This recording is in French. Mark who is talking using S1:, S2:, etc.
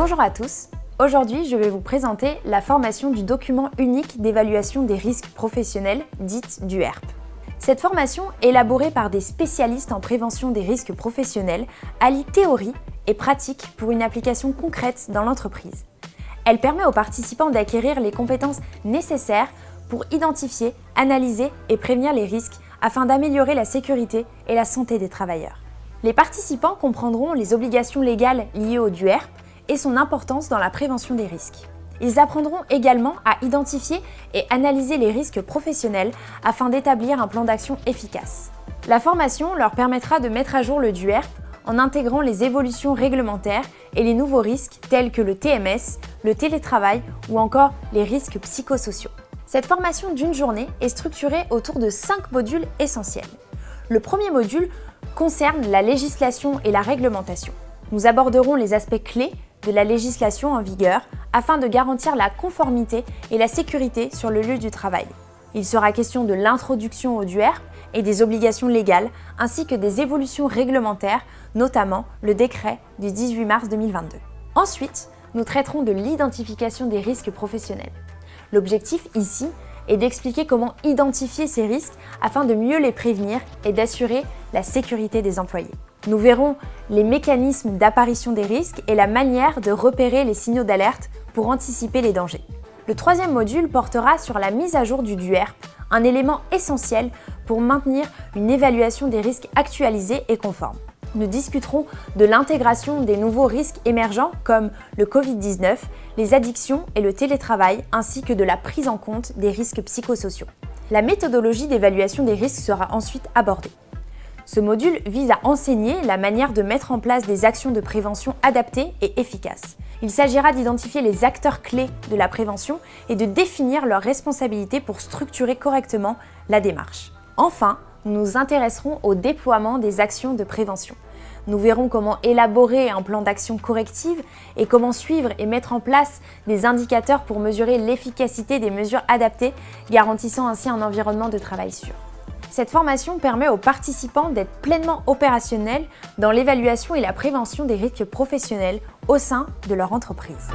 S1: Bonjour à tous, aujourd'hui je vais vous présenter la formation du document unique d'évaluation des risques professionnels, dite DUERP. Cette formation, élaborée par des spécialistes en prévention des risques professionnels, allie théorie et pratique pour une application concrète dans l'entreprise. Elle permet aux participants d'acquérir les compétences nécessaires pour identifier, analyser et prévenir les risques afin d'améliorer la sécurité et la santé des travailleurs. Les participants comprendront les obligations légales liées au DUERP et son importance dans la prévention des risques. Ils apprendront également à identifier et analyser les risques professionnels afin d'établir un plan d'action efficace. La formation leur permettra de mettre à jour le DUERP en intégrant les évolutions réglementaires et les nouveaux risques tels que le TMS, le télétravail ou encore les risques psychosociaux. Cette formation d'une journée est structurée autour de 5 modules essentiels. Le premier module concerne la législation et la réglementation. Nous aborderons les aspects clés de la législation en vigueur afin de garantir la conformité et la sécurité sur le lieu du travail. Il sera question de l'introduction au DUERP et des obligations légales ainsi que des évolutions réglementaires, notamment le décret du 18 mars 2022. Ensuite, nous traiterons de l'identification des risques professionnels. L'objectif ici est d'expliquer comment identifier ces risques afin de mieux les prévenir et d'assurer la sécurité des employés. Nous verrons les mécanismes d'apparition des risques et la manière de repérer les signaux d'alerte pour anticiper les dangers. Le troisième module portera sur la mise à jour du DUERP, un élément essentiel pour maintenir une évaluation des risques actualisée et conforme. Nous discuterons de l'intégration des nouveaux risques émergents comme le Covid-19, les addictions et le télétravail, ainsi que de la prise en compte des risques psychosociaux. La méthodologie d'évaluation des risques sera ensuite abordée. Ce module vise à enseigner la manière de mettre en place des actions de prévention adaptées et efficaces. Il s'agira d'identifier les acteurs clés de la prévention et de définir leurs responsabilités pour structurer correctement la démarche. Enfin, nous nous intéresserons au déploiement des actions de prévention. Nous verrons comment élaborer un plan d'action corrective et comment suivre et mettre en place des indicateurs pour mesurer l'efficacité des mesures adaptées, garantissant ainsi un environnement de travail sûr. Cette formation permet aux participants d'être pleinement opérationnels dans l'évaluation et la prévention des risques professionnels au sein de leur entreprise.